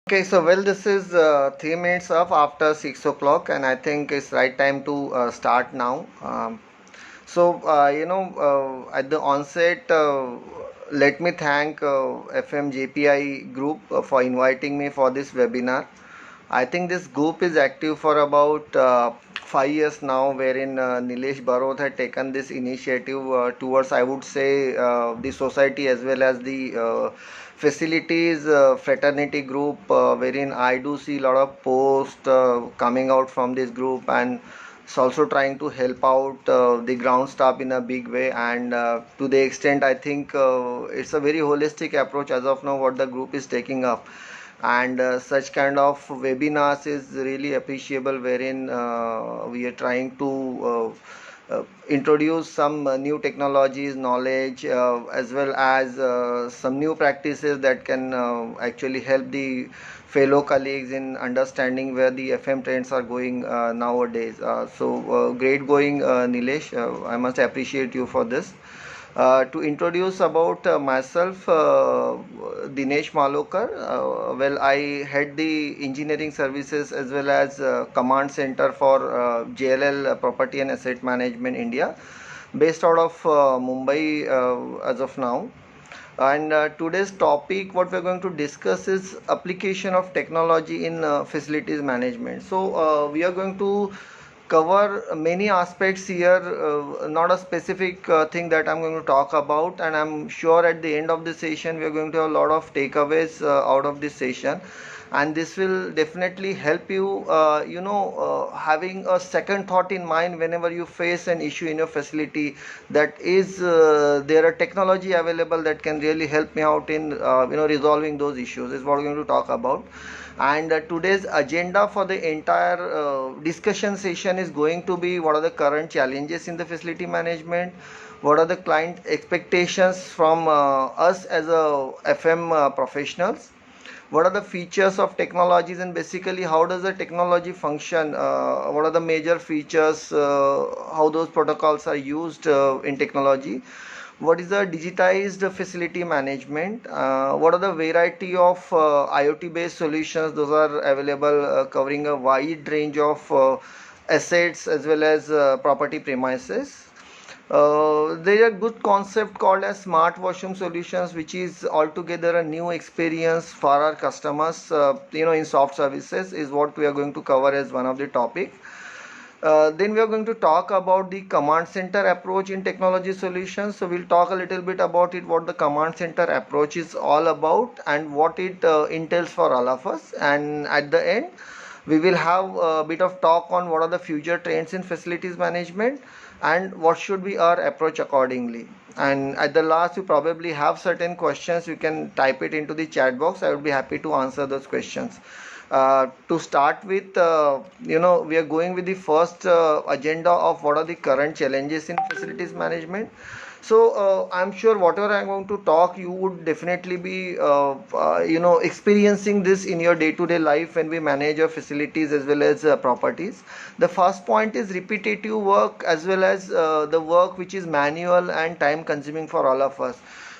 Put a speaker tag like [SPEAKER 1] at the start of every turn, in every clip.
[SPEAKER 1] Okay, so this is 3 minutes of after 6 o'clock, and I think it's right time to start now. At the onset, let me thank FMJPI Group for inviting me for this webinar. I think this group is active for about 5 years now, wherein Nilesh Barot had taken this initiative towards, I would say, the society as well as the facilities fraternity group, wherein I do see a lot of posts coming out from this group, and it's also trying to help out the ground staff in a big way. And to the extent, I think it's a very holistic approach as of now what the group is taking up, and such kind of webinars is really appreciable, wherein we are trying to introduce some new technologies knowledge, as well as some new practices that can actually help the fellow colleagues in understanding where the FM trends are going nowadays. Great going, Nilesh. I must appreciate you for this. To introduce about myself, Dinesh Malokar. I head the engineering services as well as command center for JLL Property and Asset Management India, based out of Mumbai as of now. And today's topic, what we're going to discuss is application of technology in facilities management. We are going to cover many aspects here, not a specific thing that I'm going to talk about. And I'm sure at the end of the session, we are going to have a lot of takeaways out of this session. And this will definitely help you, having a second thought in mind whenever you face an issue in your facility, that is there a technology available that can really help me out in resolving those issues, is what we're going to talk about. And today's agenda for the entire discussion session is going to be what are the current challenges in the facility management, what are the client expectations from us as a FM professionals, what are the features of technologies, and basically how does the technology function, what are the major features, how those protocols are used in technology, what is the digitized facility management, what are the variety of IoT based solutions those are available, covering a wide range of assets as well as property premises. There is a good concept called as smart washroom solutions, which is altogether a new experience for our customers, in soft services, is what we are going to cover as one of the topic. Then we are going to talk about the command center approach in technology solutions. So we'll talk a little bit about it, what the command center approach is all about and what it entails for all of us. And at the end, we will have a bit of talk on what are the future trends in facilities management and what should be our approach accordingly. And at the last, you probably have certain questions. You can type it into the chat box. I would be happy to answer those questions. To start with, we are going with the first agenda of what are the current challenges in facilities management. I'm sure whatever I'm going to talk, you would definitely be, experiencing this in your day-to-day life when we manage your facilities as well as properties. The first point is repetitive work as well as the work which is manual and time-consuming for all of us.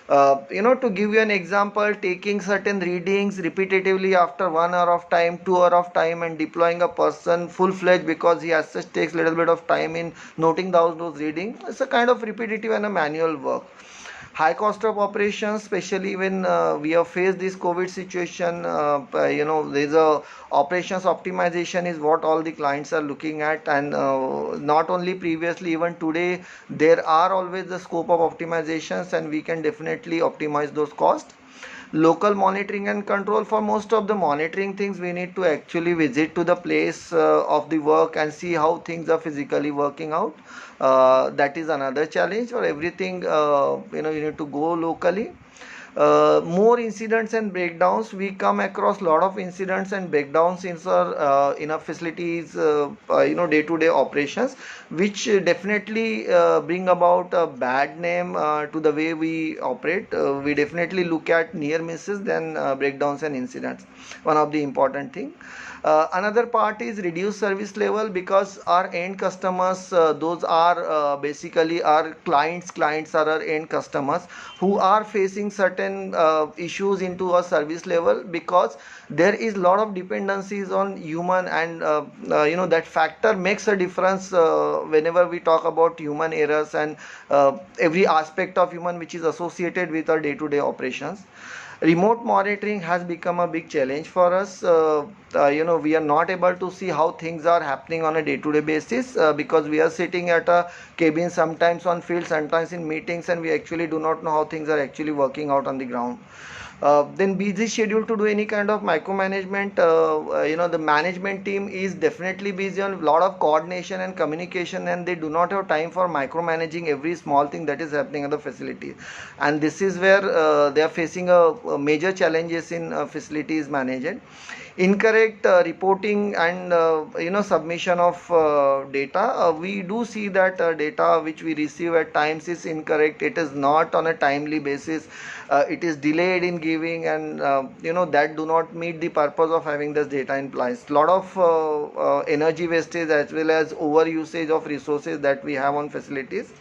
[SPEAKER 1] To give you an example, taking certain readings repetitively after 1 hour of time, 2 hour of time, and deploying a person full-fledged because he as such takes a little bit of time in noting down those readings. It's a kind of repetitive and a manual work. High cost of operations, especially when we have faced this COVID situation. There's a operations optimization is what all the clients are looking at, and not only previously, even today, there are always the scope of optimizations, and we can definitely optimize those costs. Local monitoring and control, for most of the monitoring things we need to actually visit to the place of the work and see how things are physically working out. That is another challenge. For everything, you need to go locally. More incidents and breakdowns, we come across a lot of incidents and breakdowns in our facilities, day-to-day operations, which definitely bring about a bad name to the way we operate. We definitely look at near misses than breakdowns and incidents, one of the important thing. Another part is reduced service level, because our end customers, those are basically our clients are our end customers, who are facing certain certain issues into a service level, because there is a lot of dependencies on human, and that factor makes a difference whenever we talk about human errors and every aspect of human which is associated with our day-to-day operations. Remote monitoring has become a big challenge for us. We are not able to see how things are happening on a day-to-day basis, because we are sitting at a cabin, sometimes on field, sometimes in meetings, and we actually do not know how things are actually working out on the ground. Then busy schedule to do any kind of micromanagement. The management team is definitely busy on a lot of coordination and communication, and they do not have time for micromanaging every small thing that is happening at the facility. And this is where they are facing a major challenges in facilities management. Incorrect reporting and submission of data. We do see that data which we receive at times is incorrect. It is not on a timely basis. It is delayed in giving, and that do not meet the purpose of having this data in place. Lot of energy wastage as well as over usage of resources that we have on facilities.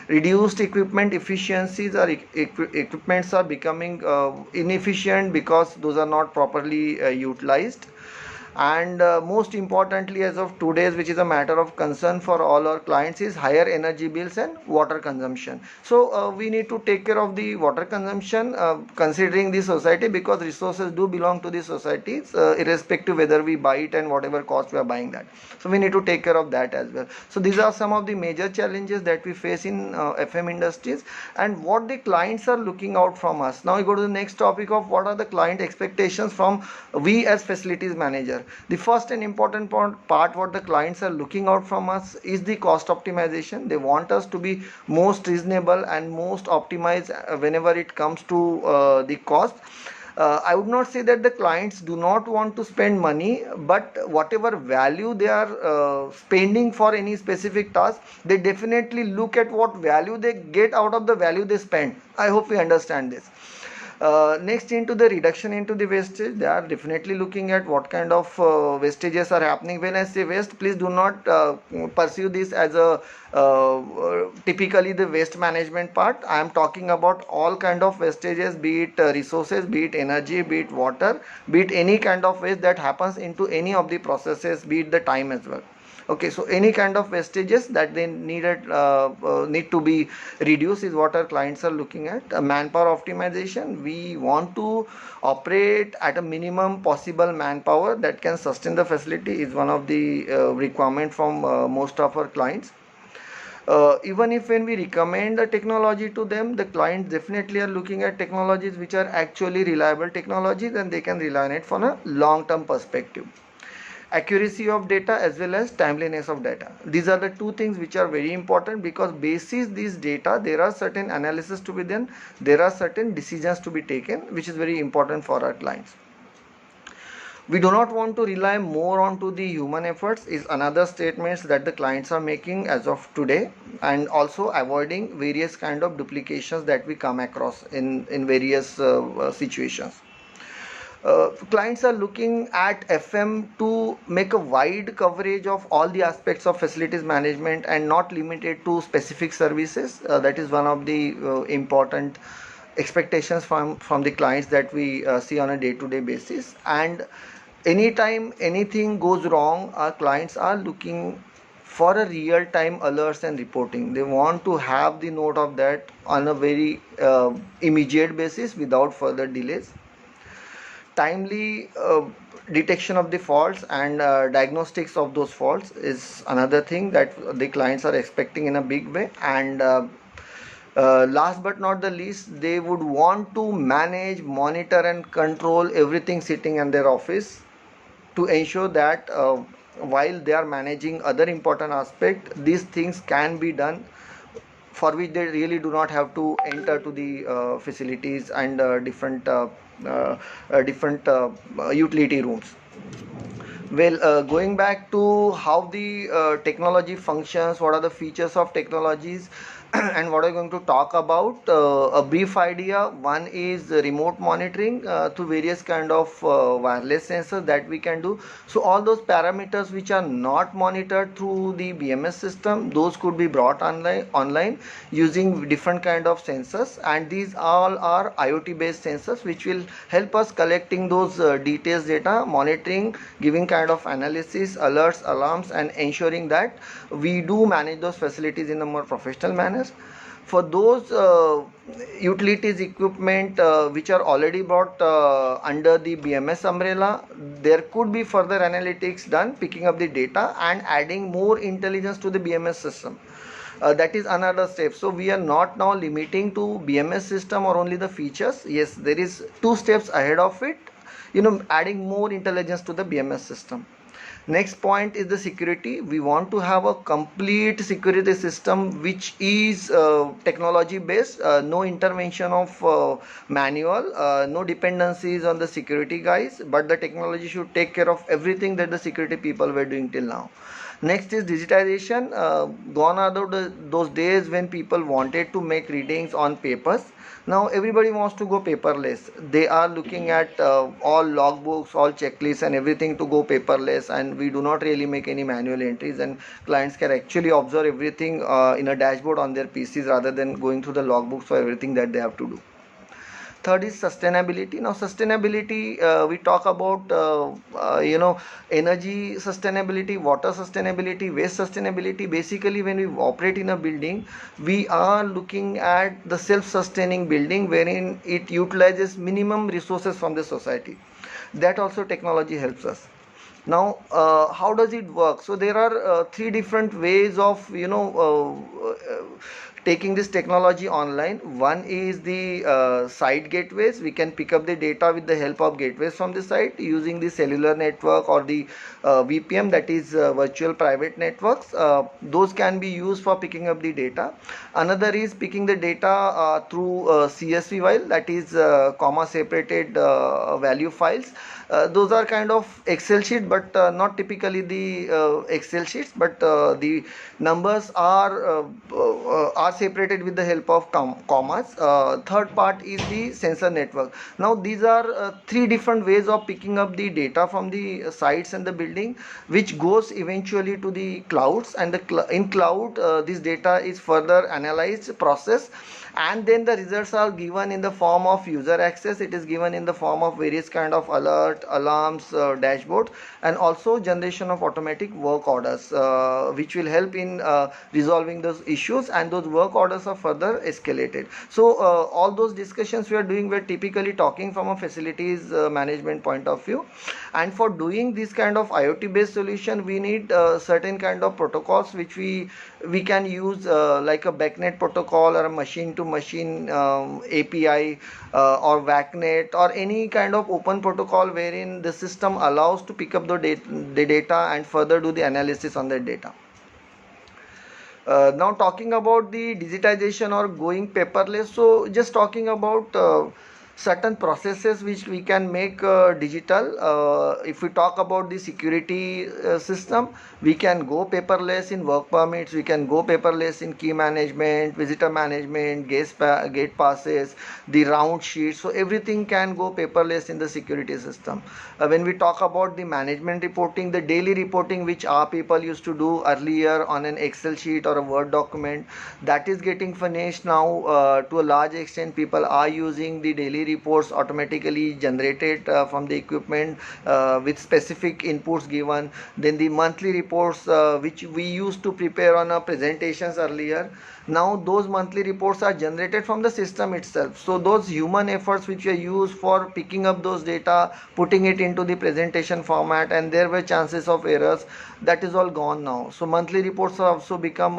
[SPEAKER 1] Reduced equipment efficiencies, or equipments are becoming inefficient because those are not properly utilized. And most importantly, as of today's, which is a matter of concern for all our clients, is higher energy bills and water consumption. So we need to take care of the water consumption, considering the society, because resources do belong to the societies, irrespective whether we buy it and whatever cost we are buying that. So we need to take care of that as well. So these are some of the major challenges that we face in FM industries, and what the clients are looking out from us. Now we go to the next topic of what are the client expectations from we as facilities manager. The first and important part what the clients are looking out from us is the cost optimization. They want us to be most reasonable and most optimized whenever it comes to the cost. I would not say that the clients do not want to spend money, but whatever value they are spending for any specific task, they definitely look at what value they get out of the value they spend. I hope we understand this. Next, into the reduction into the wastage, they are definitely looking at what kind of wastages are happening. When I say waste, please do not pursue this as a typically the waste management part. I am talking about all kind of wastages, be it resources, be it energy, be it water, be it any kind of waste that happens into any of the processes, be it the time as well. Okay, so any kind of wastages that they need to be reduced is what our clients are looking at. Manpower optimization, we want to operate at a minimum possible manpower that can sustain the facility, is one of the requirement from most of our clients. Even if when we recommend a technology to them, the clients definitely are looking at technologies which are actually reliable technologies, and they can rely on it from a long-term perspective. Accuracy of data as well as timeliness of data, these are the two things which are very important, because basis these data there are certain analysis to be done, there are certain decisions to be taken, which is very important for our clients. We do not want to rely more on to the human efforts, is another statements that the clients are making as of today, and also avoiding various kind of duplications that we come across in various situations. Clients are looking at FM to make a wide coverage of all the aspects of facilities management and not limited to specific services. That is one of the important expectations from the clients that we see on a day-to-day basis. And anytime anything goes wrong, our clients are looking for a real-time alerts and reporting. They want to have the note of that on a very immediate basis without further delays. Timely detection of the faults and diagnostics of those faults is another thing that the clients are expecting in a big way. And last but not the least, they would want to manage, monitor and control everything sitting in their office, to ensure that while they are managing other important aspect, these things can be done, for which they really do not have to enter to the facilities and different utility rooms. Well, going back to how the technology functions, what are the features of technologies, And what I'm going to talk about, a brief idea. One is remote monitoring to various kind of wireless sensors that we can do. So all those parameters which are not monitored through the BMS system, those could be brought online using different kind of sensors, and these all are IoT based sensors which will help us collecting those details data, monitoring, giving kind of analysis, alerts, alarms, and ensuring that we do manage those facilities in a more professional manner. For those utilities equipment which are already brought under the BMS umbrella, there could be further analytics done, picking up the data and adding more intelligence to the BMS system. That is another step. So we are not now limiting to BMS system or only the features. Yes, there is two steps ahead of it, adding more intelligence to the BMS system. Next point is the security. We want to have a complete security system which is technology based, no intervention of manual, no dependencies on the security guys, but the technology should take care of everything that the security people were doing till now. Next is digitization. Gone are those days when people wanted to make readings on papers. Now everybody wants to go paperless. They are looking at all logbooks, all checklists, and everything to go paperless, and we do not really make any manual entries. And clients can actually observe everything in a dashboard on their PCs rather than going through the logbooks for everything that they have to do. Third is sustainability. Now sustainability, we talk about energy sustainability, water sustainability, waste sustainability. Basically when we operate in a building, we are looking at the self-sustaining building wherein it utilizes minimum resources from the society. That also technology helps us. Now how does it work? So there are three different ways of taking this technology online. One is the site gateways. We can pick up the data with the help of gateways from the site using the cellular network or the VPN, that is virtual private networks. Those can be used for picking up the data. Another is picking the data through CSV file, that is comma separated value files. Those are kind of Excel sheet, but not typically the Excel sheets, but the numbers are separated with the help of commas. Third part is the sensor network. Now these are three different ways of picking up the data from the sites and the building, which goes eventually to the clouds, and in cloud this data is further analyzed, processed, and then the results are given in the form of user access. It is given in the form of various kind of alert, alarms, dashboard, and also generation of automatic work orders which will help in resolving those issues, and those work orders are further escalated. So all those discussions we are doing, we're typically talking from a facilities management point of view. And for doing this kind of IoT based solution, we need certain kind of protocols which we can use, like a BACnet protocol or a machine to machine API or VACnet or any kind of open protocol wherein the system allows to pick up the data and further do the analysis on that data. Now talking about the digitization or going paperless, so just talking about certain processes which we can make digital. If we talk about the security system, we can go paperless in work permits, we can go paperless in key management, visitor management, gate passes, the round sheets. So everything can go paperless in the security system. When we talk about the management reporting, the daily reporting which our people used to do earlier on an Excel sheet or a Word document, that is getting finished now. To a large extent, people are using the daily reports automatically generated from the equipment with specific inputs given. Then the monthly reports which we used to prepare on our presentations earlier, now those monthly reports are generated from the system itself. So those human efforts which were used for picking up those data, putting it into the presentation format, and there were chances of errors, that is all gone now. So monthly reports have also become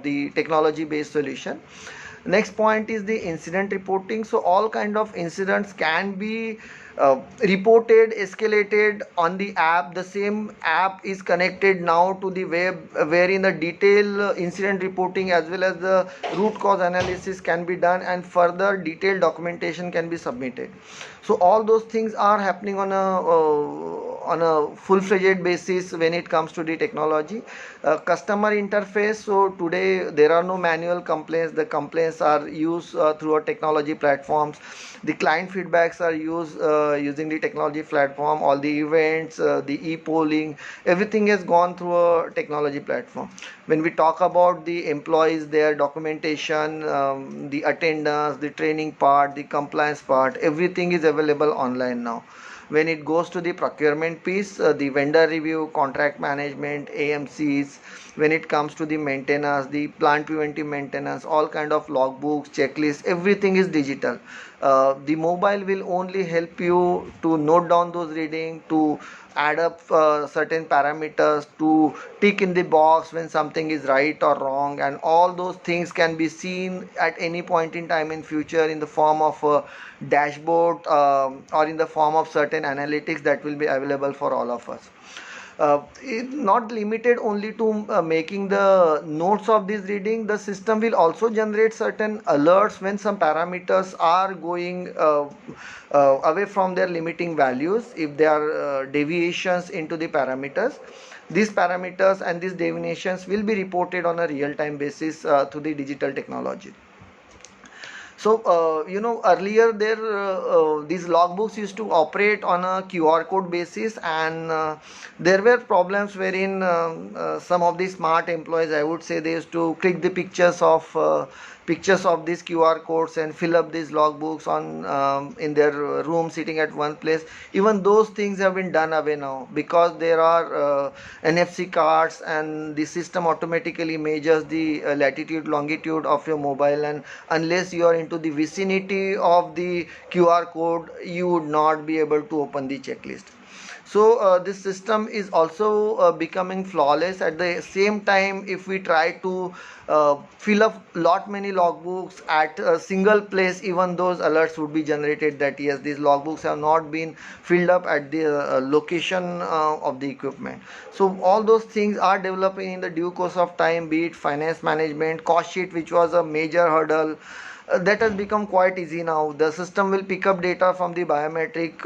[SPEAKER 1] the technology based solution. Next point is the incident reporting. So all kind of incidents can be reported, escalated on the app. The same app is connected now to the web, wherein the detailed incident reporting as well as the root cause analysis can be done, and further detailed documentation can be submitted. So all those things are happening on a full-fledged basis when it comes to the technology. Customer interface, so today there are no manual complaints. The complaints are used through our technology platforms. The client feedbacks are used using the technology platform. All the events, the e-polling, everything has gone through a technology platform. When we talk about the employees, their documentation, the attendance, the training part, the compliance part, everything is available online now. When it goes to the procurement piece, the vendor review, contract management, AMCs, when it comes to the maintenance, the plant preventive maintenance, all kind of logbooks, checklists, everything is digital. The mobile will only help you to note down those reading, to add up certain parameters, to tick in the box when something is right or wrong, and all those things can be seen at any point in time in future in the form of a dashboard, or in the form of certain analytics that will be available for all of us. Not limited only to making the notes of this reading, the system will also generate certain alerts when some parameters are going away from their limiting values. If there are deviations into the parameters, these parameters and these deviations will be reported on a real-time basis to the digital technology. So, earlier there these logbooks used to operate on a QR code basis, and there were problems wherein some of the smart employees, I would say, they used to click the pictures of these QR codes and fill up these logbooks on in their room, sitting at one place. Even those things have been done away now, because there are NFC cards, and the system automatically measures the latitude, longitude of your mobile, and unless you are into the vicinity of the QR code, you would not be able to open the checklist. So this system is also becoming flawless. At the same time, if we try to fill up lot many logbooks at a single place, even those alerts would be generated that yes, these logbooks have not been filled up at the location of the equipment. So all those things are developing in the due course of time, be it finance management, cost sheet, which was a major hurdle. That has become quite easy now. The system will pick up data from the biometric,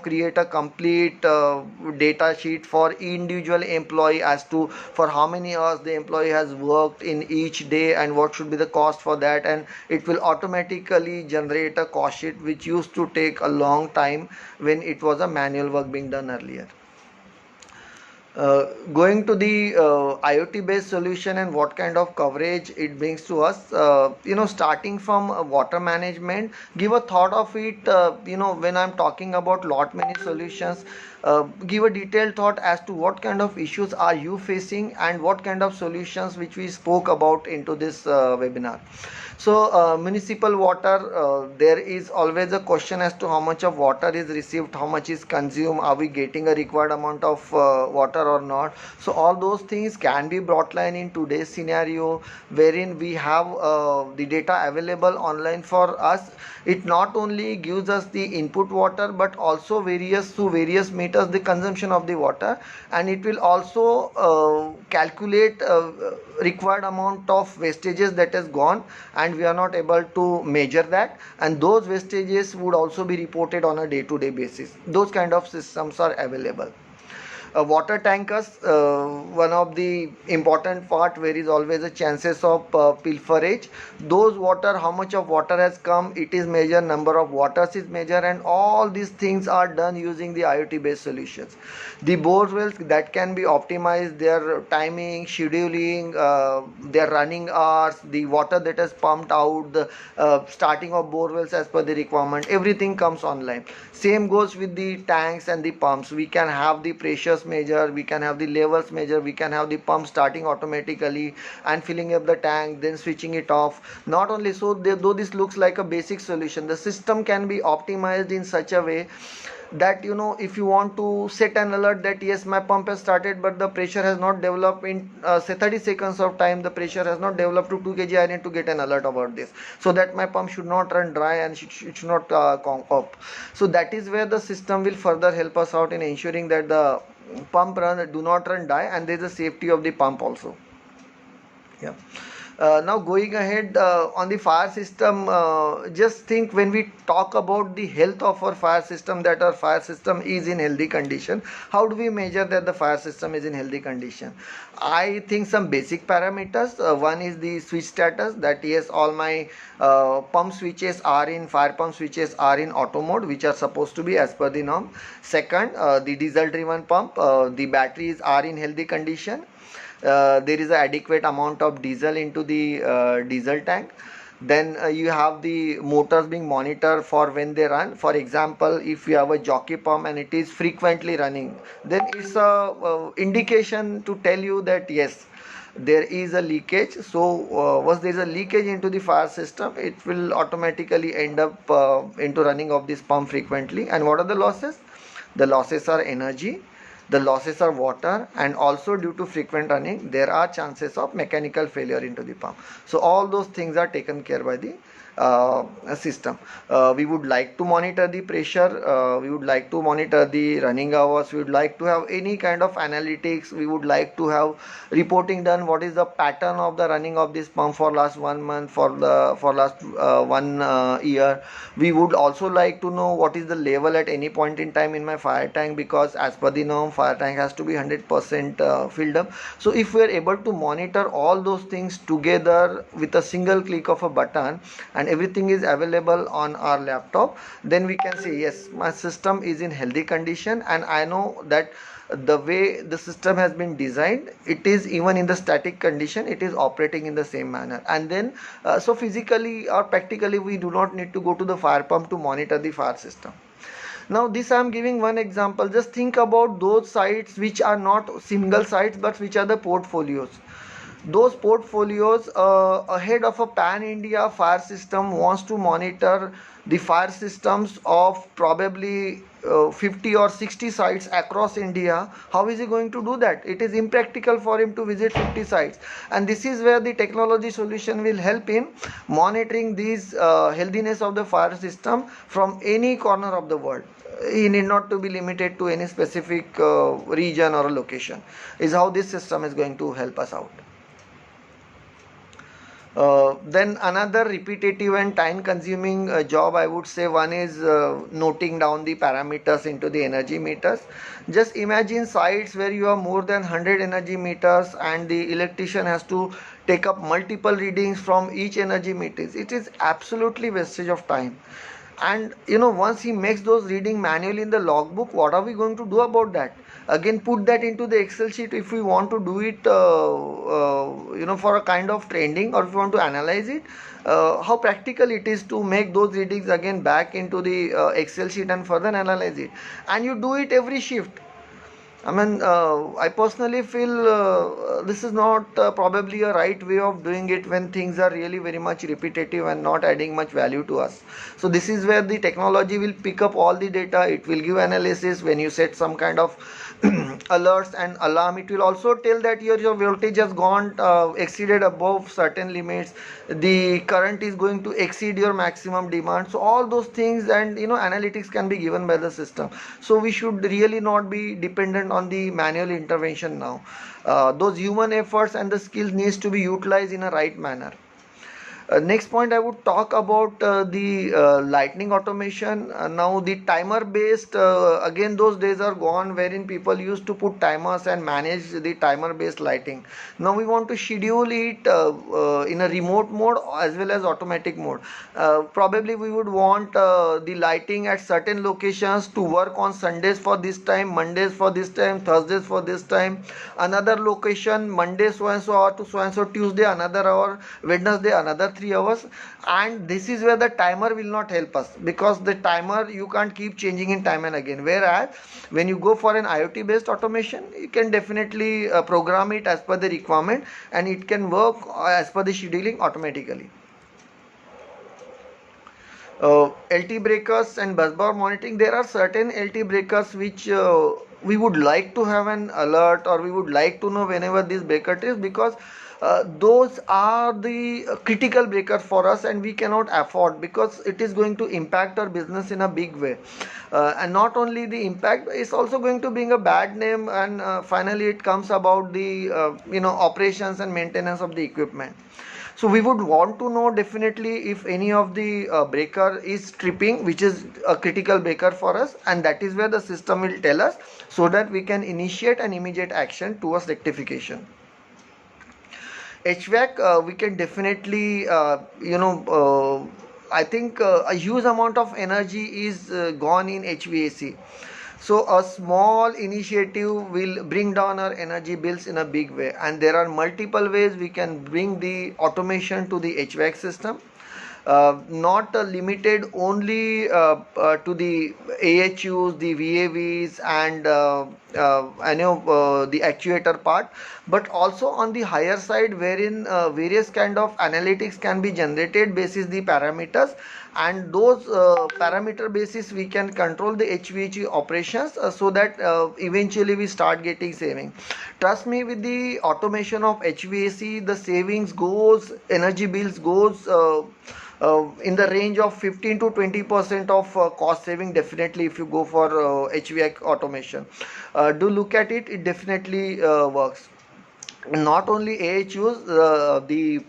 [SPEAKER 1] create a complete data sheet for individual employee as to for how many hours the employee has worked in each day and what should be the cost for that, and it will automatically generate a cost sheet, which used to take a long time when it was a manual work being done earlier. Going to the IoT based solution and what kind of coverage it brings to us, starting from water management, give a thought of it. When I'm talking about lot many solutions, give a detailed thought as to what kind of issues are you facing and what kind of solutions which we spoke about into this webinar. So, municipal water, there is always a question as to how much of water is received, how much is consumed, are we getting a required amount of water or not. So, all those things can be brought line in today's scenario, wherein we have the data available online for us. It not only gives us the input water, but also various meters the consumption of the water, and it will also calculate required amount of wastages that has gone, and we are not able to measure that, and those wastages would also be reported on a day-to-day basis. Those kind of systems are available. Water tankers, one of the important part where is always a chances of pilferage. Those water, how much of water has come, it is measured, number of waters is measured, and all these things are done using the IoT based solutions. The bore wells, that can be optimized, their timing, scheduling, their running hours, the water that is pumped out, the starting of bore wells as per the requirement, everything comes online. Same goes with the tanks and the pumps. We can have the pressures measure, we can have the levels measure, we can have the pump starting automatically and filling up the tank, then switching it off. Not only so, though this looks like a basic solution, the system can be optimized in such a way that if you want to set an alert that yes, my pump has started but the pressure has not developed in say 30 seconds of time, the pressure has not developed to 2 kg, I need to get an alert about this, so that my pump should not run dry and it should not conk up. So that is where the system will further help us out in ensuring that the pump do not run dry, and there is a safety of the pump also. Yeah. Now going ahead on the fire system, just think when we talk about the health of our fire system, that our fire system is in healthy condition. How do we measure that the fire system is in healthy condition? I think some basic parameters. One is the switch status, that yes, all my pump switches are in fire pump switches are in auto mode, which are supposed to be as per the norm. Second, the diesel driven pump, the batteries are in healthy condition. There is an adequate amount of diesel into the diesel tank. Then you have the motors being monitored for when they run. For example, if you have a jockey pump and it is frequently running, then it's a indication to tell you that yes, there is a leakage. So once there is a leakage into the fire system, it will automatically end up into running of this pump frequently. And what are the losses? The losses are energy, the losses are water, and also due to frequent running there are chances of mechanical failure into the pump. So all those things are taken care by the system. We would like to monitor the pressure, we would like to monitor the running hours, we would like to have any kind of analytics, we would like to have reporting done, what is the pattern of the running of this pump for last 1 month, for last 1 year. We would also like to know what is the level at any point in time in my fire tank, because as per the norm fire tank has to be 100% filled up. So if we are able to monitor all those things together with a single click of a button, and everything is available on our laptop, then we can say yes, my system is in healthy condition, and I know that the way the system has been designed, it is even in the static condition, it is operating in the same manner. And then so physically or practically we do not need to go to the fire pump to monitor the fire system. Now this I am giving one example. Just think about those sites which are not single sites but which are the portfolios. Those portfolios, ahead of a pan India fire system wants to monitor the fire systems of probably 50 or 60 sites across India. How is he going to do that? It is impractical for him to visit 50 sites, and this is where the technology solution will help in monitoring these healthiness of the fire system from any corner of the world. He need not to be limited to any specific region or location. Is how this system is going to help us out. Then another repetitive and time consuming job, I would say, one is noting down the parameters into the energy meters. Just imagine sites where you have more than 100 energy meters and the electrician has to take up multiple readings from each energy meters. It is absolutely wastage of time. And once he makes those reading manually in the logbook, what are we going to do about that? Again, put that into the Excel sheet if we want to do it for a kind of trending, or if we want to analyze it. How practical it is to make those readings again back into the Excel sheet and further analyze it. And you do it every shift. I mean, I personally feel this is not probably a right way of doing it when things are really very much repetitive and not adding much value to us. So this is where the technology will pick up all the data. It will give analysis when you set some kind of alerts and alarm. It will also tell that your voltage has gone exceeded above certain limits. The current is going to exceed your maximum demand. So all those things and analytics can be given by the system. So we should really not be dependent on the manual intervention now. Those human efforts and the skills needs to be utilized in a right manner. Next point, I would talk about the lightning automation. Now the timer based, again those days are gone wherein people used to put timers and manage the timer based lighting. Now we want to schedule it in a remote mode as well as automatic mode. Probably we would want the lighting at certain locations to work on Sundays for this time, Mondays for this time, Thursdays for this time, another location Monday so and so hour to so and so, Tuesday another hour, Wednesday another 3 hours. And this is where the timer will not help us, because the timer you can't keep changing in time and again, whereas when you go for an IoT based automation, you can definitely program it as per the requirement and it can work as per the scheduling automatically. LT breakers and busbar monitoring, there are certain LT breakers which we would like to have an alert, or we would like to know whenever this breaker trips, because those are the critical breakers for us and we cannot afford, because it is going to impact our business in a big way. And not only the impact, it's also going to bring a bad name, and finally it comes about the operations and maintenance of the equipment. So we would want to know definitely if any of the breaker is tripping, which is a critical breaker for us, and that is where the system will tell us, so that we can initiate an immediate action towards rectification. HVAC, we can definitely, I think a huge amount of energy is gone in HVAC. So a small initiative will bring down our energy bills in a big way, and there are multiple ways we can bring the automation to the HVAC system. Not limited only to the AHUs, the VAVs, and the actuator part, but also on the higher side, wherein various kind of analytics can be generated basis the parameters, and those parameter basis we can control the HVAC operations, so that eventually we start getting saving. Trust me, with the automation of HVAC, the savings goes, energy bills goes in the range of 15 to 20% of cost saving, definitely, if you go for HVAC automation. Do look at it, it definitely works. Not only AHUs, the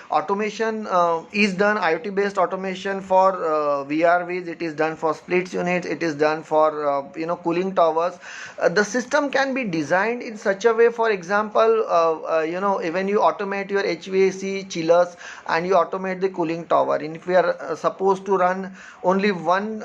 [SPEAKER 1] automation is done, IoT based automation for VRVs, it is done for splits units, it is done for cooling towers. The system can be designed in such a way, for example, when you automate your HVAC chillers and you automate the cooling tower, and if we are supposed to run only one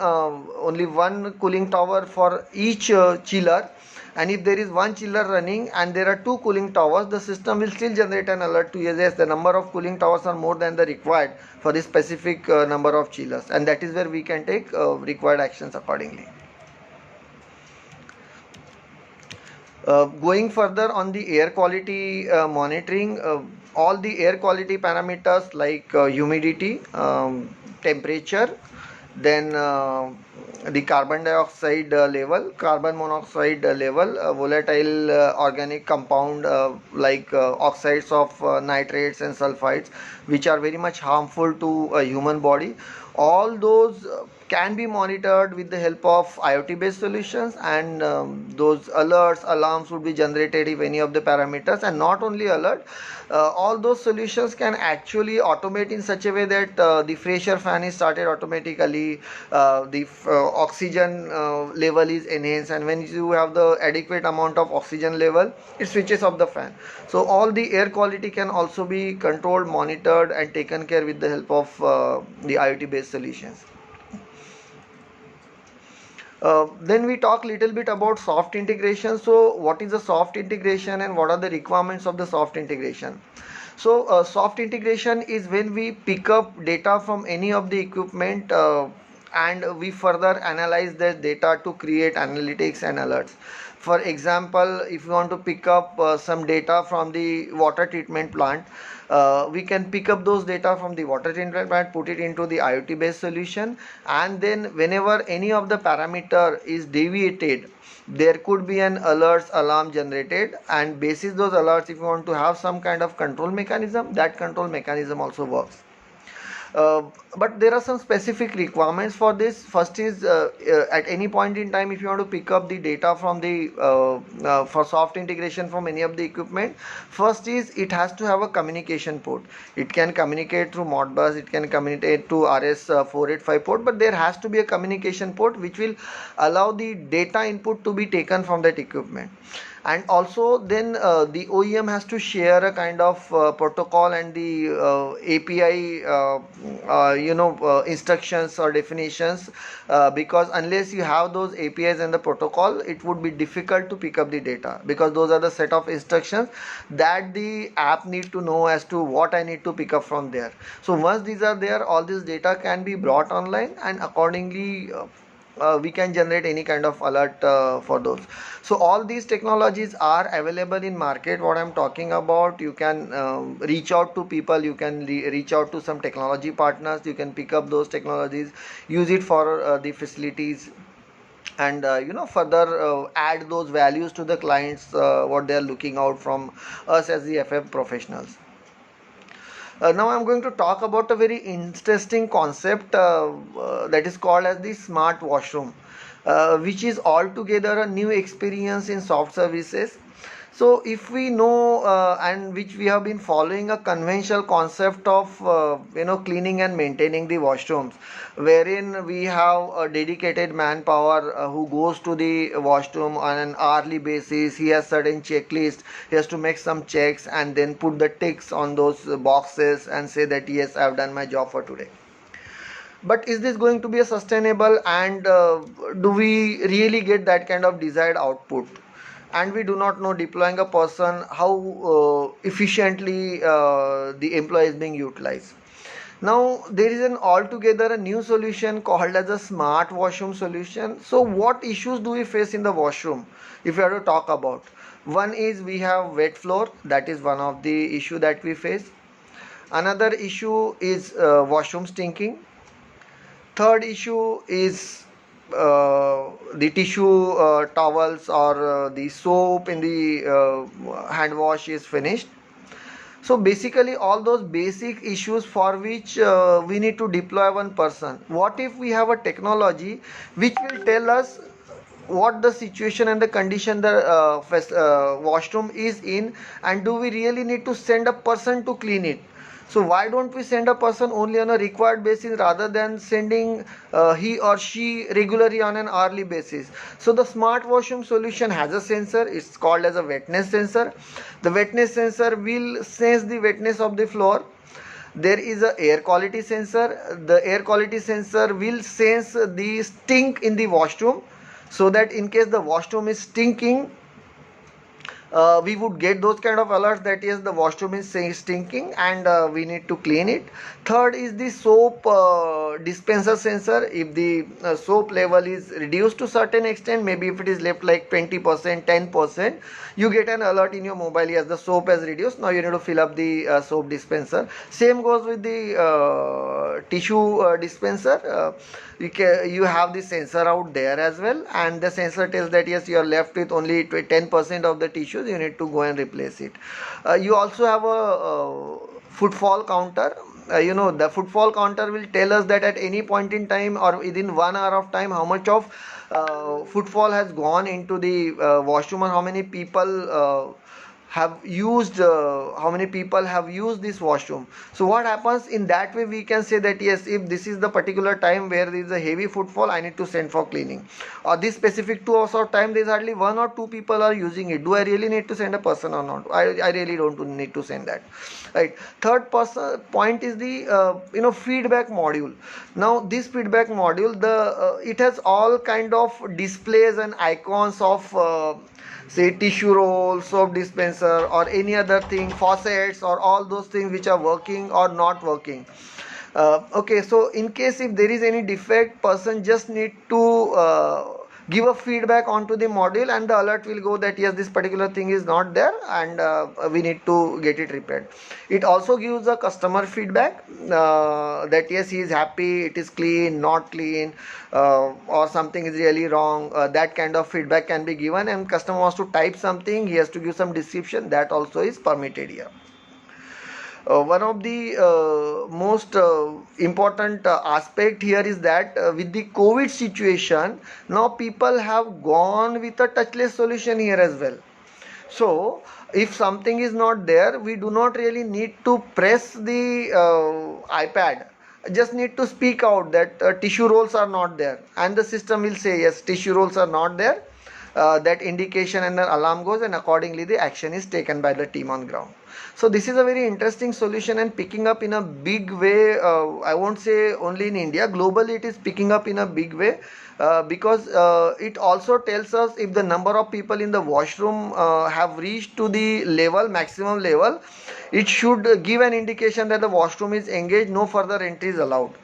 [SPEAKER 1] cooling tower for each chiller, and if there is one chiller running and there are two cooling towers, the system will still generate an alert to yes, the number of cooling towers are more than the required for the specific number of chillers, and that is where we can take required actions accordingly. Going further on the air quality monitoring, all the air quality parameters like humidity, temperature, then the carbon dioxide level, carbon monoxide level, volatile organic compound like oxides of nitrates and sulfides, which are very much harmful to a human body. All those can be monitored with the help of IoT based solutions, and those alerts, alarms would be generated if any of the parameters. And not only alert, all those solutions can actually automate in such a way that the pressure fan is started automatically, the oxygen level is enhanced, and when you have the adequate amount of oxygen level, it switches off the fan. So all the air quality can also be controlled, monitored, and taken care with the help of the IoT based solutions. Then we talk little bit about soft integration. So what is a soft integration and what are the requirements of the soft integration? So soft integration is when we pick up data from any of the equipment, and we further analyze that data to create analytics and alerts. For example, if you want to pick up some data from the water treatment plant, we can pick up those data from the water treatment plant, put it into the IoT based solution, and then whenever any of the parameter is deviated, there could be an alerts alarm generated, and basis those alerts, if you want to have some kind of control mechanism, that control mechanism also works. But there are some specific requirements for this. First is, at any point in time, if you want to pick up the data from the for soft integration from any of the equipment, first is it has to have a communication port. It can communicate through Modbus, it can communicate to RS485 port, but there has to be a communication port which will allow the data input to be taken from that equipment. And also then the OEM has to share a kind of protocol and the API instructions or definitions, because unless you have those APIs and the protocol, it would be difficult to pick up the data, because those are the set of instructions that the app need to know as to what I need to pick up from there. So once these are there, all this data can be brought online, and accordingly we can generate any kind of alert for those. So all these technologies are available in market. What I'm talking about, you can reach out to people, you can reach out to some technology partners, you can pick up those technologies, use it for the facilities, and further add those values to the clients, what they are looking out from us as the FM professionals. Now I'm going to talk about a very interesting concept that is called as the smart washroom, which is altogether a new experience in soft services. So if we know and which we have been following a conventional concept of cleaning and maintaining the washrooms, wherein we have a dedicated manpower who goes to the washroom on an hourly basis. He has certain checklist. He has to make some checks and then put the ticks on those boxes and say that yes, I have done my job for today. But is this going to be a sustainable, and do we really get that kind of desired output? And we do not know, deploying a person, how efficiently the employee is being utilized. Now there is an altogether a new solution called as a smart washroom solution. So what issues do we face in the washroom if we have to talk about? One is we have wet floor, that is one of the issue that we face. Another issue is washroom stinking. Third issue is the tissue towels or the soap in the hand wash is finished. So basically all those basic issues for which we need to deploy one person. What if we have a technology which will tell us what the situation and the condition the washroom is in, and do we really need to send a person to clean it? So why don't we send a person only on a required basis rather than sending he or she regularly on an hourly basis? So the smart washroom solution has a sensor. It's called as a wetness sensor. The wetness sensor will sense the wetness of the floor. There is a air quality sensor. The air quality sensor will sense the stink in the washroom, so that in case the washroom is stinking, we would get those kind of alerts that yes, the washroom is stinking and we need to clean it. Third is the soap dispenser sensor. If the soap level is reduced to certain extent, maybe if it is left like 20%, 10%, you get an alert in your mobile, yes, the soap has reduced, now you need to fill up the soap dispenser. Same goes with the tissue dispenser. You have the sensor out there as well, and the sensor tells that yes, you are left with only 10% of the tissues, you need to go and replace it. You also have a footfall counter. The footfall counter will tell us that at any point in time or within 1 hour of time, how much of footfall has gone into the washroom, or how many people how many people have used this washroom. So what happens in that way, we can say that yes, if this is the particular time where there is a heavy footfall, I need to send for cleaning, or this specific 2 hours of time there is hardly 1 or 2 people are using it, do I really need to send a person or not? I really don't need to send that, right? Third point is the feedback module. Now this feedback module, it has all kind of displays and icons of say tissue roll, soap dispenser, or any other thing, faucets, or all those things which are working or not working. Okay, so in case if there is any defect, person just need to give a feedback onto the module, and the alert will go that yes, this particular thing is not there and we need to get it repaired. It also gives a customer feedback that yes, he is happy, it is clean, not clean, or something is really wrong. That kind of feedback can be given, and customer wants to type something, he has to give some description, that also is permitted here. One of the most important aspect here is that with the COVID situation, now people have gone with a touchless solution here as well. So if something is not there, we do not really need to press the iPad, just need to speak out that tissue rolls are not there, and the system will say yes, tissue rolls are not there. That indication and the alarm goes, and accordingly the action is taken by the team on ground. So this is a very interesting solution and picking up in a big way. I won't say only in India, globally it is picking up in a big way, because it also tells us if the number of people in the washroom have reached to the maximum level, it should give an indication that the washroom is engaged, no further entry is allowed,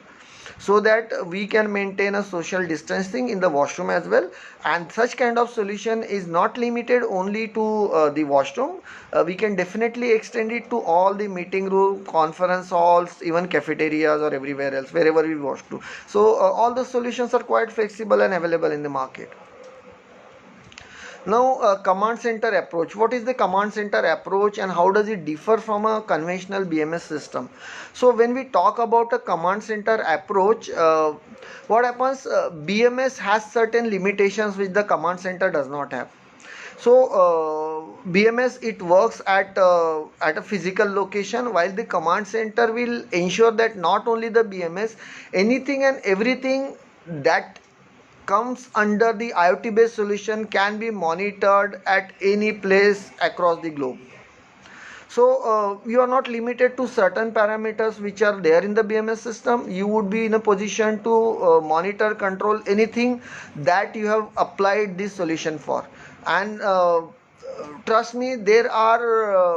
[SPEAKER 1] so that we can maintain a social distancing in the washroom as well. And such kind of solution is not limited only to the washroom. We can definitely extend it to all the meeting room, conference halls, even cafeterias, or everywhere else wherever we wash to. So all the solutions are quite flexible and available in the market. Now, command center approach. What is the command center approach and how does it differ from a conventional BMS system? So, when we talk about a command center approach, what happens? BMS has certain limitations which the command center does not have. So BMS, it works at a physical location, while the command center will ensure that not only the BMS, anything and everything that comes under the IoT based solution can be monitored at any place across the globe. So you are not limited to certain parameters which are there in the BMS system. You would be in a position to monitor, control anything that you have applied this solution for. And trust me, there are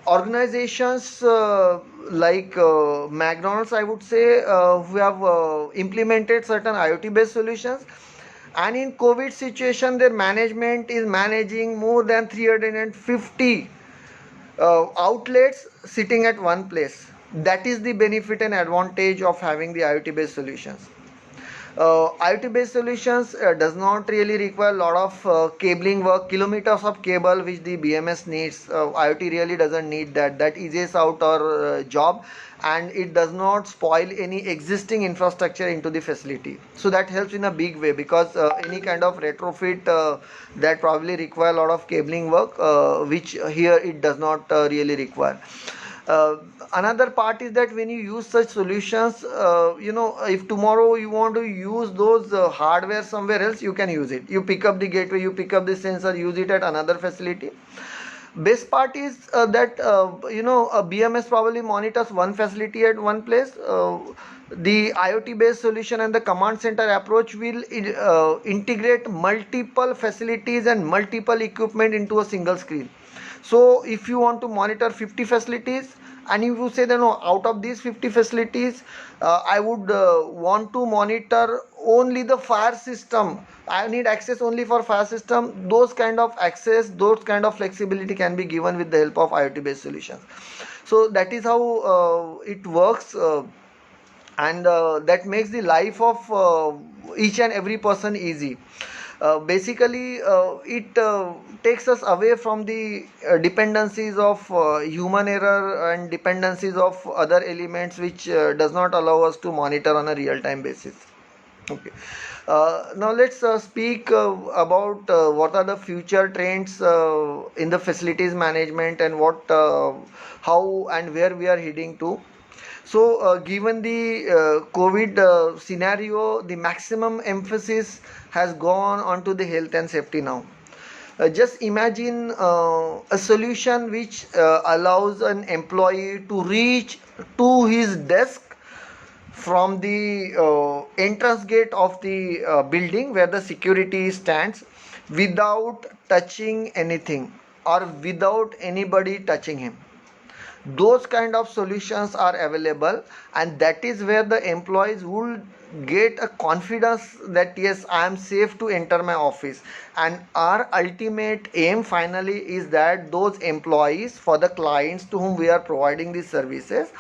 [SPEAKER 1] organizations like McDonald's, I would say, who have implemented certain IoT based solutions, and in COVID situation their management is managing more than 350 outlets sitting at one place. That is the benefit and advantage of having the IoT based solutions. IoT based solutions does not really require a lot of cabling work, kilometers of cable which the BMS needs. IoT really doesn't need that. That eases out our job, and it does not spoil any existing infrastructure into the facility. So that helps in a big way, because any kind of retrofit that probably require a lot of cabling work, which here it does not really require. uh, Another part is that when you use such solutions, if tomorrow you want to use those hardware somewhere else, you can use it. You pick up the gateway, you pick up the sensor, use it at another facility. Best part is that a BMS probably monitors one facility at one place. The IoT based solution and the command center approach will integrate multiple facilities and multiple equipment into a single screen. So if you want to monitor 50 facilities, and if you say that no, out of these 50 facilities, I would want to monitor only the fire system, I need access only for fire system, those kind of access, those kind of flexibility can be given with the help of IoT based solutions. So that is how it works. And that makes the life of each and every person easy. Basically it takes us away from the dependencies of human error and dependencies of other elements, which does not allow us to monitor on a real time basis. Okay. Now let's speak about what are the future trends in the facilities management, and how and where we are heading to. So, given the COVID scenario, the maximum emphasis has gone onto the health and safety now. Just imagine a solution which allows an employee to reach to his desk from the entrance gate of the building where the security stands, without touching anything or without anybody touching him. Those kind of solutions are available, and that is where the employees will get a confidence that yes, I am safe to enter my office. And our ultimate aim finally is that those employees, for the clients to whom we are providing these services,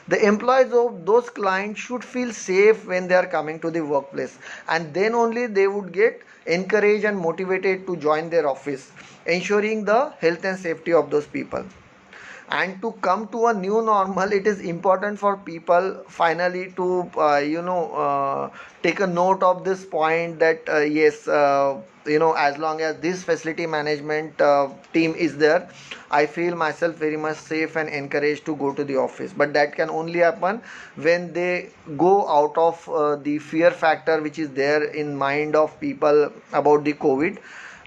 [SPEAKER 1] the employees of those clients should feel safe when they are coming to the workplace, and then only they would get encouraged and motivated to join their office, ensuring the health and safety of those people. And to come to a new normal, it is important for people finally to take a note of this point, that yes, as long as this facility management team is there, I feel myself very much safe and encouraged to go to the office. But that can only happen when they go out of the fear factor which is there in mind of people about the COVID,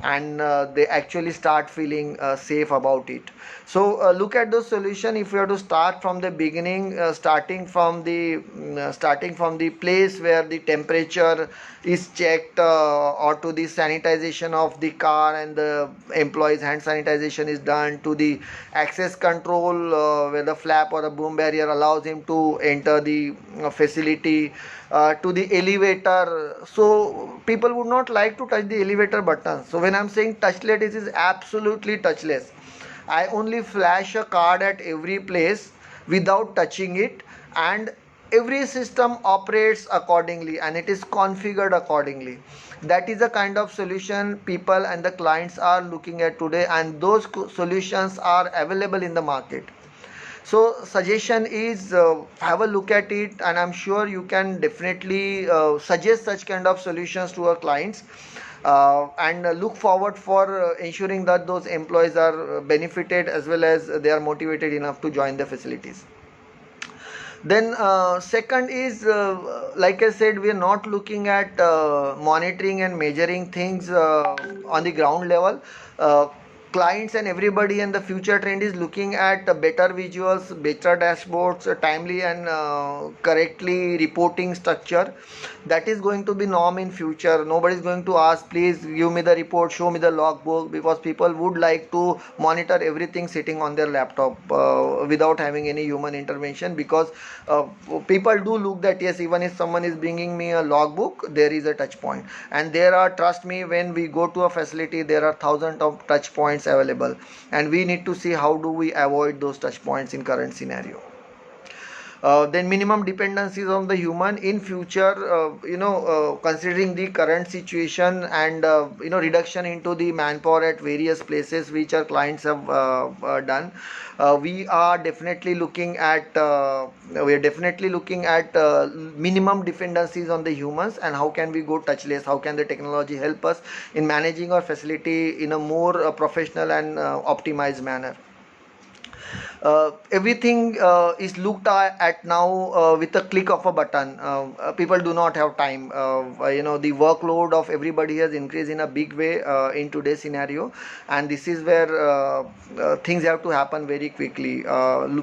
[SPEAKER 1] and they actually start feeling safe about it. So look at the solution. If you have to start from the beginning, starting from the place where the temperature is checked, or to the sanitization of the car and the employees hand sanitization is done, to the access control where the flap or the boom barrier allows him to enter the facility, to the elevator. So people would not like to touch the elevator button. So when I'm saying touchless, it is absolutely touchless. I only flash a card at every place without touching it, and every system operates accordingly and it is configured accordingly. That is the kind of solution people and the clients are looking at today, and those solutions are available in the market. So suggestion is, have a look at it, and I'm sure you can definitely suggest such kind of solutions to our clients. and look forward for ensuring that those employees are benefited as well as they are motivated enough to join the facilities. Then second is, like I said, we are not looking at monitoring and measuring things on the ground level. uh, Clients and everybody, and the future trend is looking at better visuals, better dashboards, timely and correctly reporting structure. That is going to be norm in future. Nobody is going to ask, please give me the report, show me the logbook, because people would like to monitor everything sitting on their laptop without having any human intervention. Because uh, people do look that, yes, even if someone is bringing me a logbook, there is a touch point. And there are, trust me, when we go to a facility, there are thousands of touch points available, and we need to see how do we avoid those touch points in current scenario. Then minimum dependencies on the human in future, considering the current situation, and reduction into the manpower at various places which our clients have done. We are definitely looking at minimum dependencies on the humans, and how can we go touchless, how can the technology help us in managing our facility in a more professional and optimized manner. Everything is looked at now with a click of a button. People do not have time. The workload of everybody has increased in a big way in today's scenario, and this is where things have to happen very quickly.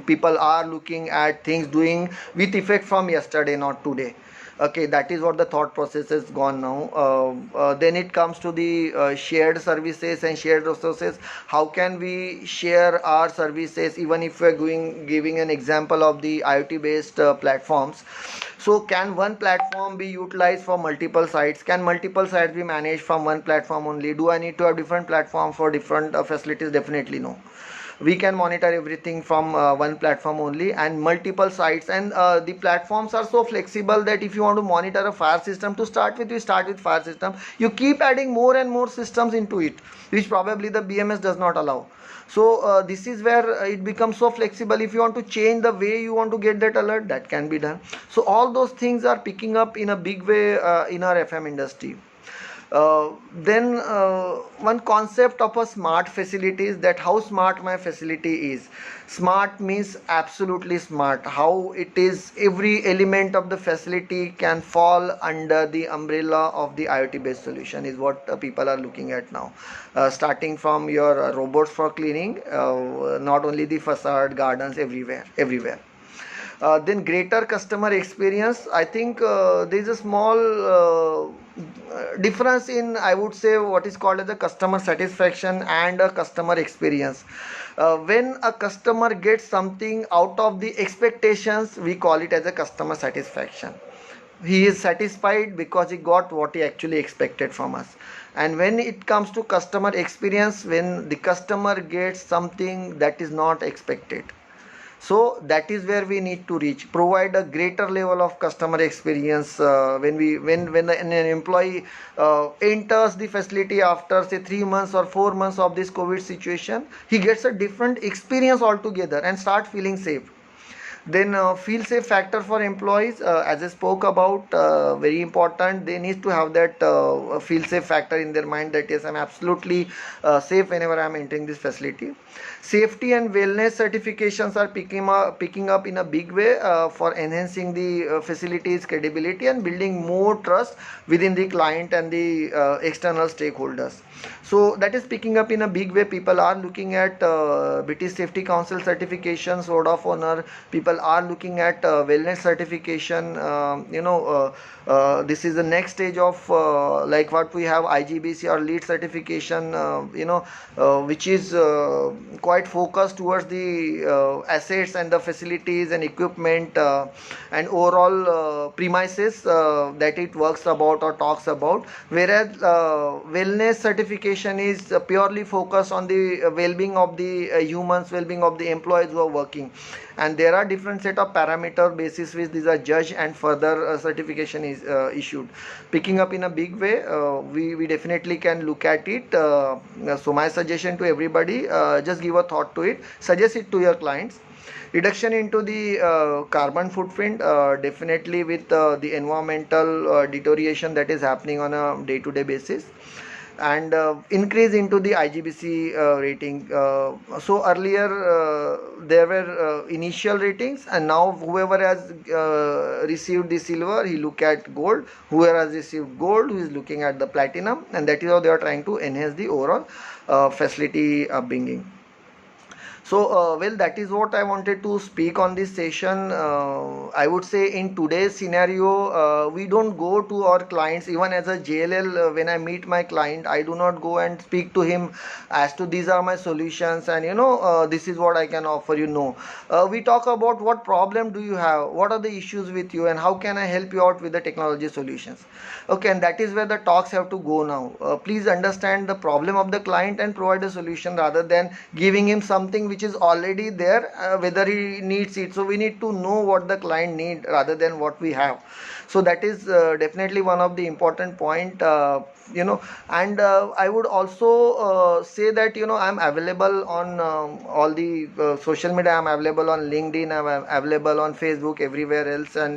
[SPEAKER 1] People are looking at things doing with effect from yesterday, not today. Okay, that is what the thought process has gone now. Then it comes to the shared services and shared resources. How can we share our services, even if we're giving an example of the IoT based platforms? So can one platform be utilized for multiple sites? Can multiple sites be managed from one platform only? Do I need to have different platforms for different facilities? Definitely no. We can monitor everything from one platform only, and multiple sites. And the platforms are so flexible that if you want to monitor a fire system, to start with, you start with fire system, you keep adding more and more systems into it, which probably the BMS does not allow. So this is where it becomes so flexible. If you want to change the way you want to get that alert, that can be done. So all those things are picking up in a big way in our FM industry. Then one concept of a smart facility is that how smart my facility is. Smart means absolutely smart. How it is, every element of the facility can fall under the umbrella of the IoT based solution, is what people are looking at now. Starting from your robots for cleaning, not only the facade, gardens, everywhere. Then greater customer experience. I think there is a small difference in, I would say, what is called as a customer satisfaction and a customer experience. When a customer gets something out of the expectations, we call it as a customer satisfaction. He is satisfied because he got what he actually expected from us. And when it comes to customer experience, when the customer gets something that is not expected, so that is where we need to reach, provide a greater level of customer experience. When an employee enters the facility after say 3 months or 4 months of this COVID situation, he gets a different experience altogether and start feeling safe. Then feel safe factor for employees, as I spoke about, very important. They need to have that feel safe factor in their mind, that yes, I'm absolutely safe whenever I'm entering this facility. Safety and wellness certifications are picking up in a big way for enhancing the facilities credibility and building more trust within the client and the external stakeholders. So that is picking up in a big way. People are looking at British Safety Council certification, Sword of Honor. People are looking at wellness certification. This is the next stage of like what we have, IGBC or LEED certification, which is quite focused towards the assets and the facilities and equipment and overall premises that it works about or talks about. Whereas wellness certification is purely focused on the well-being of the humans, well-being of the employees who are working. And there are different set of parameter basis which these are judged, and further certification is issued. Picking up in a big way, we definitely can look at it. So my suggestion to everybody, just give a thought to it, suggest it to your clients. Reduction into the carbon footprint, definitely with the environmental deterioration that is happening on a day-to-day basis. and increase into the IGBC rating. So earlier there were initial ratings, and now whoever has received the silver, he look at gold. Whoever has received gold, who is looking at the platinum, and that is how they are trying to enhance the overall facility upbringing. So, well, that is what I wanted to speak on this session. I would say in today's scenario, we don't go to our clients, even as a JLL, when I meet my client, I do not go and speak to him as to these are my solutions and this is what I can offer you. No. We talk about what problem do you have, what are the issues with you, and how can I help you out with the technology solutions. Okay, and that is where the talks have to go now. Please understand the problem of the client and provide a solution rather than giving him something which is already there, whether he needs it. So we need to know what the client need rather than what we have. So that is definitely one of the important point. And I would also say that I'm available on all the social media. I'm available on LinkedIn, I'm available on Facebook, everywhere else, and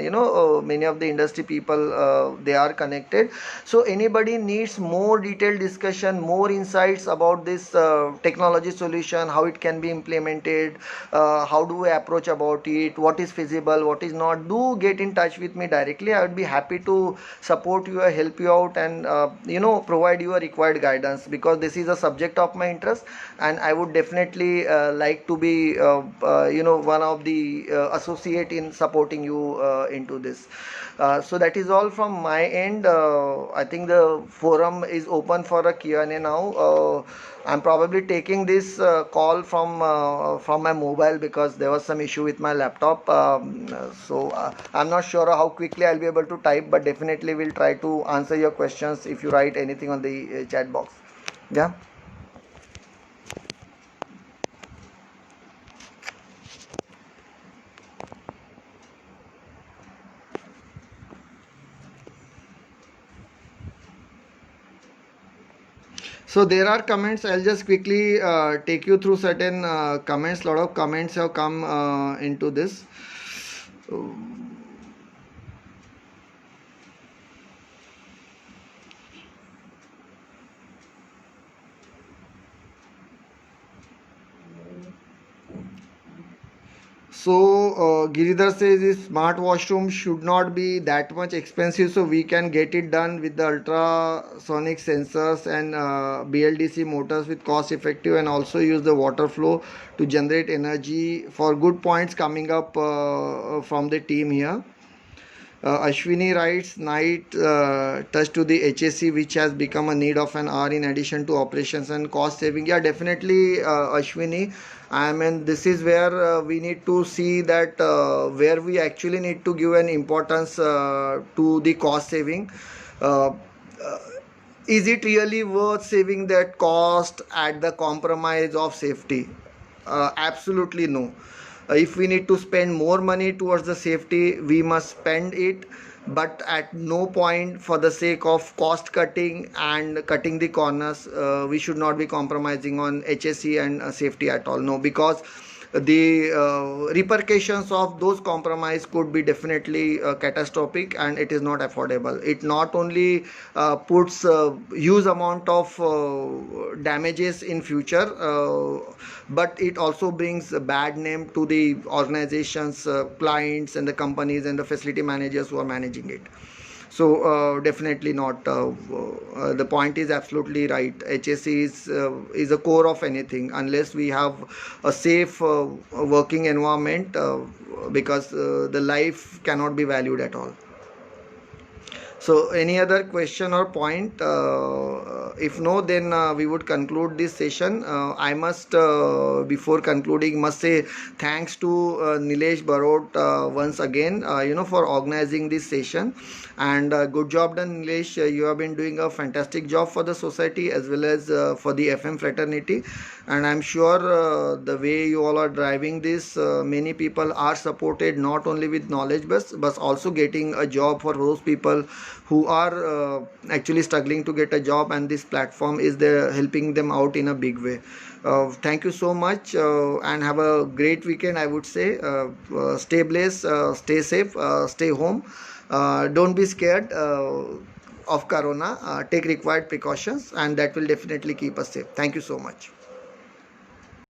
[SPEAKER 1] many of the industry people, they are connected. So anybody needs more detailed discussion, more insights about this technology solution, how it can be implemented, how do we approach about it, what is feasible, what is not, do get in touch with me directly. I would be happy to support you, help you out, and provide you a required guidance, because this is a subject of my interest, and I would definitely like to be one of the associate in supporting you into this. So that is all from my end. I think the forum is open for a Q&A now. I'm probably taking this call from my mobile because there was some issue with my laptop. I'm not sure how quickly I'll be able to type, but definitely will try to answer your questions if you write anything on the chat box. Yeah. So there are comments. I'll just quickly take you through certain comments. A lot of comments have come into this. So Giridhar says this smart washroom should not be that much expensive, so we can get it done with the ultrasonic sensors and BLDC motors with cost effective, and also use the water flow to generate energy. For good points coming up from the team here. Ashwini writes, night touch to the HSE, which has become a need of an hour in addition to operations and cost saving. Yeah, definitely, Ashwini. I mean, this is where we need to see that where we actually need to give an importance to the cost saving. Uh, uh, is it really worth saving that cost at the compromise of safety? Absolutely no. If we need to spend more money towards the safety, we must spend it, but at no point for the sake of cost cutting and cutting the corners, we should not be compromising on HSE and safety at all. No, because the repercussions of those compromise could be definitely catastrophic, and it is not affordable. It not only puts huge amount of damages in future, but it also brings a bad name to the organizations, clients, and the companies and the facility managers who are managing it. So definitely not. The point is absolutely right. HSE is a core of anything. Unless we have a safe working environment, because the life cannot be valued at all. So any other question or point? If no, then we would conclude this session. I must, before concluding, must say thanks to Nilesh Barot once again, for organizing this session. And good job done, Nilesh. You have been doing a fantastic job for the society as well as for the FM fraternity. And I'm sure the way you all are driving this, many people are supported not only with knowledge but also getting a job for those people who are actually struggling to get a job, and this platform is there helping them out in a big way. Thank you so much, and have a great weekend. I would say stay blessed, stay safe, stay home. Don't be scared. of corona, take required precautions, and that will definitely keep us safe. Thank you so much.